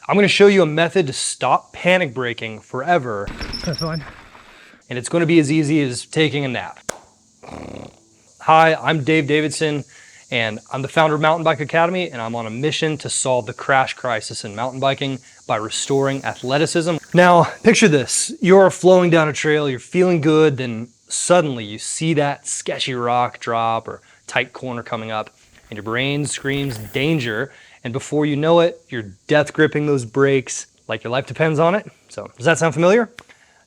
I'm gonna show you a method to stop panic braking forever. That's fine. And it's gonna be as easy as taking a nap. Hi, I'm Dave Davidson, and I'm the founder of Mountain Bike Academy, and I'm on a mission to solve the crash crisis in mountain biking by restoring athleticism. Now, picture this. You're flowing down a trail, you're feeling good, then suddenly you see that sketchy rock drop or tight corner coming up, and your brain screams danger, and before you know it, you're death gripping those brakes like your life depends on it. So, does that sound familiar?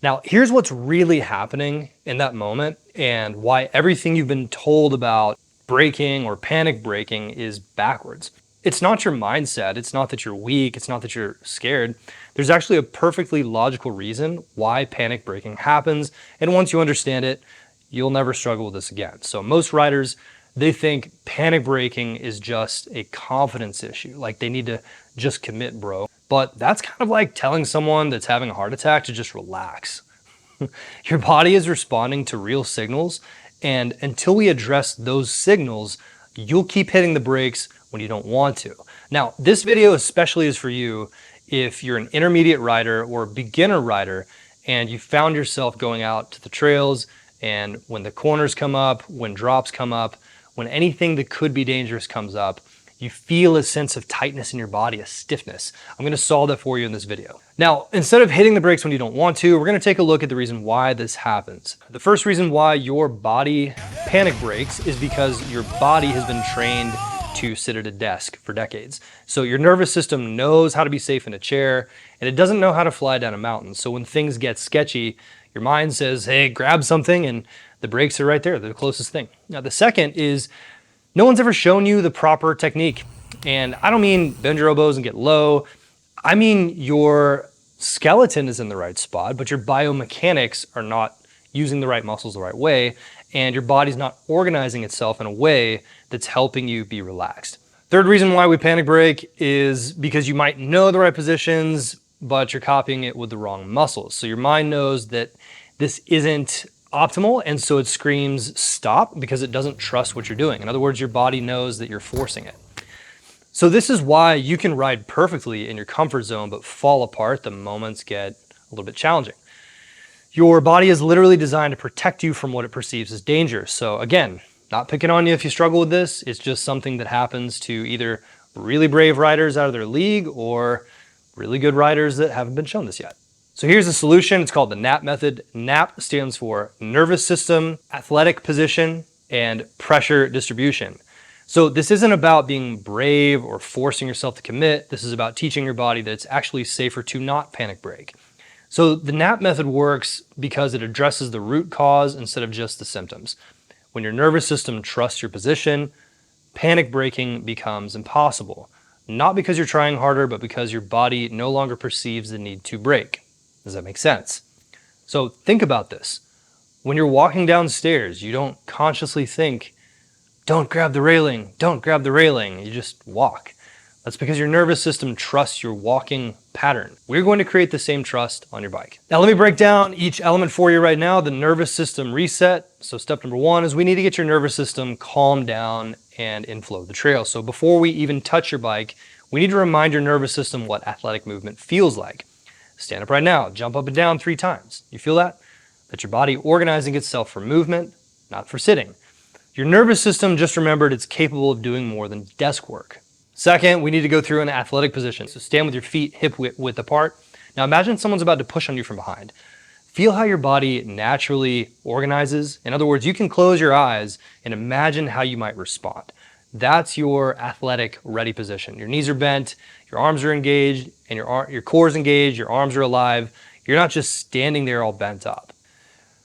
Now, here's what's really happening in that moment and why everything you've been told about braking or panic braking is backwards. It's not your mindset. It's not that you're weak. It's not that you're scared. There's actually a perfectly logical reason why panic braking happens. And once you understand it, you'll never struggle with this again. So most riders, they think panic braking is just a confidence issue. Like they need to just commit, bro. But that's kind of like telling someone that's having a heart attack to just relax. Your body is responding to real signals, and until we address those signals, you'll keep hitting the brakes when you don't want to. Now, this video especially is for you if you're an intermediate rider or a beginner rider and you found yourself going out to the trails, and when the corners come up, when drops come up, when anything that could be dangerous comes up, you feel a sense of tightness in your body, a stiffness. I'm gonna solve that for you in this video. Now, instead of hitting the brakes when you don't want to, we're gonna take a look at the reason why this happens. The first reason why your body panic brakes is because your body has been trained to sit at a desk for decades. So your nervous system knows how to be safe in a chair, and it doesn't know how to fly down a mountain. So when things get sketchy, your mind says, hey, grab something, and the brakes are right there, they're the closest thing. Now, the second is, no one's ever shown you the proper technique. And I don't mean bend your elbows and get low. I mean your skeleton is in the right spot, but your biomechanics are not using the right muscles the right way, and your body's not organizing itself in a way that's helping you be relaxed. Third reason why we panic brake is because you might know the right positions, but you're copying it with the wrong muscles. So your mind knows that this isn't optimal, and so it screams stop because it doesn't trust what you're doing. In other words, your body knows that you're forcing it. So this is why you can ride perfectly in your comfort zone but fall apart the moments get a little bit challenging. Your body is literally designed to protect you from what it perceives as danger. So again, not picking on you if you struggle with this. It's just something that happens to either really brave riders out of their league or really good riders that haven't been shown this yet. So here's the solution. It's called the NAP method. NAP stands for nervous system, athletic position, and pressure distribution. So this isn't about being brave or forcing yourself to commit. This is about teaching your body that it's actually safer to not panic brake. So the NAP method works because it addresses the root cause instead of just the symptoms. When your nervous system trusts your position, panic braking becomes impossible. Not because you're trying harder, but because your body no longer perceives the need to brake. Does that make sense? So think about this. When you're walking downstairs, you don't consciously think, don't grab the railing, don't grab the railing. You just walk. That's because your nervous system trusts your walking pattern. We're going to create the same trust on your bike. Now let me break down each element for you right now. The nervous system reset. So step number one is we need to get your nervous system calmed down and inflow the trail. So before we even touch your bike, we need to remind your nervous system what athletic movement feels like. Stand up right now, jump up and down 3 times. You feel that? That's your body organizing itself for movement, not for sitting. Your nervous system just remembered it's capable of doing more than desk work. Second, we need to go through an athletic position. So stand with your feet hip width apart. Now imagine someone's about to push on you from behind. Feel how your body naturally organizes. In other words, you can close your eyes and imagine how you might respond. That's your athletic ready position. Your knees are bent, your arms are engaged, and your core is engaged, your arms are alive. You're not just standing there all bent up.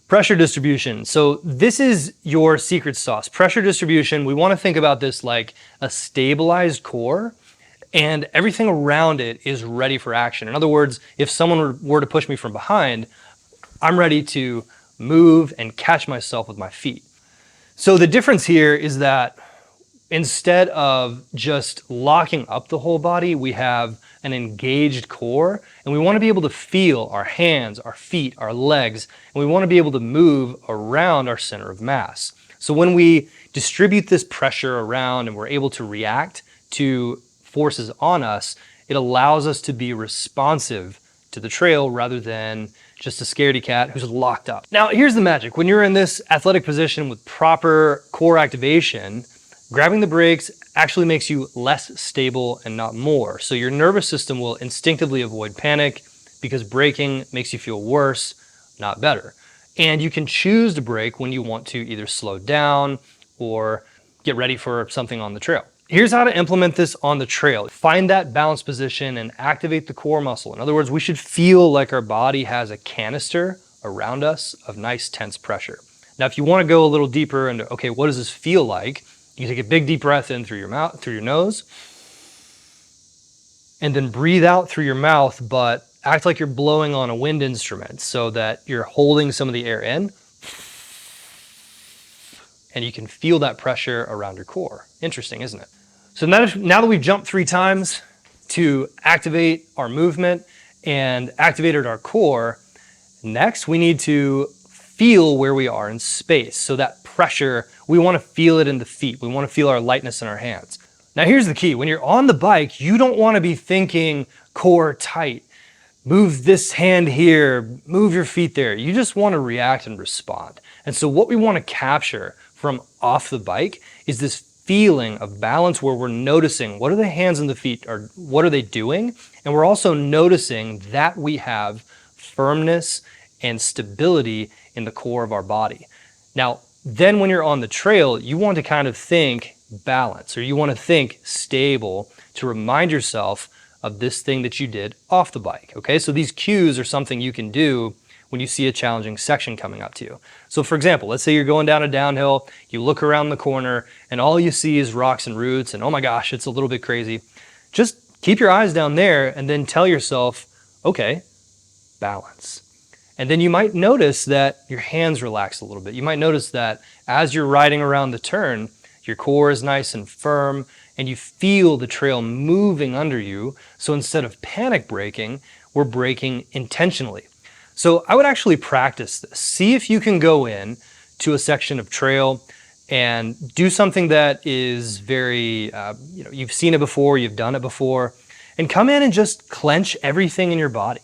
Pressure distribution. So this is your secret sauce. Pressure distribution, we want to think about this like a stabilized core, and everything around it is ready for action. In other words, if someone were to push me from behind, I'm ready to move and catch myself with my feet. So the difference here is that instead of just locking up the whole body, we have an engaged core, and we want to be able to feel our hands, our feet, our legs, and we want to be able to move around our center of mass. So when we distribute this pressure around and we're able to react to forces on us, It allows us to be responsive to the trail rather than just a scaredy cat who's locked up. Now, here's the magic. When you're in this athletic position with proper core activation, grabbing the brakes actually makes you less stable and not more. So your nervous system will instinctively avoid panic because braking makes you feel worse, not better. And you can choose to brake when you want to either slow down or get ready for something on the trail. Here's how to implement this on the trail. Find that balance position and activate the core muscle. In other words, we should feel like our body has a canister around us of nice tense pressure. Now, if you want to go a little deeper into, okay, what does this feel like? You take a big deep breath in through your mouth, through your nose, and then breathe out through your mouth, but act like you're blowing on a wind instrument so that you're holding some of the air in and you can feel that pressure around your core. Interesting, isn't it? So now that we've jumped 3 times to activate our movement and activated our core, next we need to feel where we are in space. So that pressure, we want to feel it in the feet. We want to feel our lightness in our hands. Now here's the key. When you're on the bike, you don't want to be thinking core tight. Move this hand here, move your feet there. You just want to react and respond. And so what we want to capture from off the bike is this feeling of balance where we're noticing what are the hands and the feet, or what are they doing? And we're also noticing that we have firmness and stability in the core of our body. Now, then when you're on the trail, you want to kind of think balance, or you want to think stable to remind yourself of this thing that you did off the bike, okay? So these cues are something you can do when you see a challenging section coming up to you. So for example, let's say you're going down a downhill, you look around the corner, and all you see is rocks and roots, and oh my gosh, it's a little bit crazy. Just keep your eyes down there and then tell yourself, okay, balance. And then you might notice that your hands relax a little bit. You might notice that as you're riding around the turn, your core is nice and firm and you feel the trail moving under you. So instead of panic braking, we're braking intentionally. So I would actually practice this. See if you can go in to a section of trail and do something that is very, you've seen it before, you've done it before, and come in and just clench everything in your body.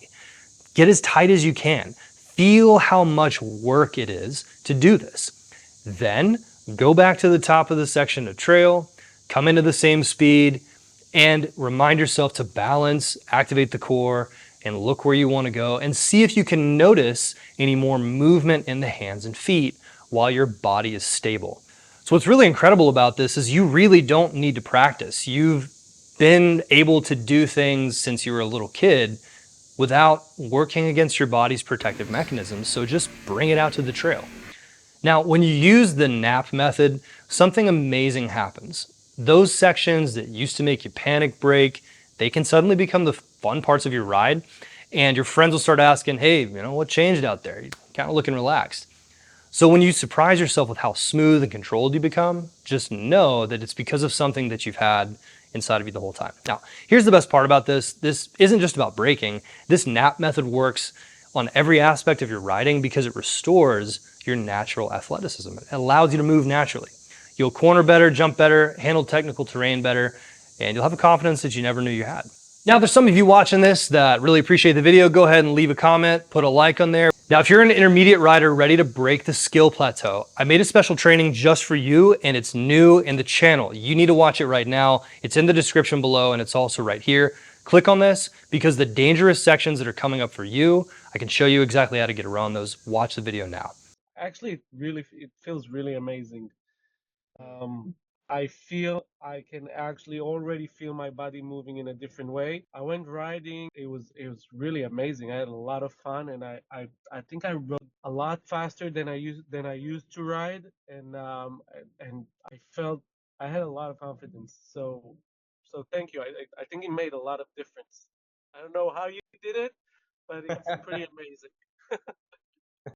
Get as tight as you can. Feel how much work it is to do this. Then go back to the top of the section of trail, come into the same speed, and remind yourself to balance, activate the core, and look where you want to go, and see if you can notice any more movement in the hands and feet while your body is stable. So what's really incredible about this is you really don't need to practice. You've been able to do things since you were a little kid without working against your body's protective mechanisms, so just bring it out to the trail. Now, when you use the NAP method, something amazing happens. Those sections that used to make you panic brake, they can suddenly become the fun parts of your ride, and your friends will start asking, hey, what changed out there? You're kind of looking relaxed. So when you surprise yourself with how smooth and controlled you become, just know that it's because of something that you've had inside of you the whole time. Now, here's the best part about this. This isn't just about braking. This NAP method works on every aspect of your riding because it restores your natural athleticism. It allows you to move naturally. You'll corner better, jump better, handle technical terrain better, and you'll have a confidence that you never knew you had. Now, there's some of you watching this that really appreciate the video. Go ahead and leave a comment, put a like on there. Now, if you're an intermediate rider ready to break the skill plateau, I made a special training just for you, and it's new in the channel. You need to watch it right now. It's in the description below, and it's also right here. Click on this because the dangerous sections that are coming up for you, I can show you exactly how to get around those. Watch the video now. Actually, it feels really amazing. Um, I feel I can actually already feel my body moving in a different way. I went riding. It was really amazing. I had a lot of fun, and I think I rode a lot faster than I used to ride, and I felt I had a lot of confidence. So thank you. I think it made a lot of difference. I don't know how you did it, but it's pretty amazing.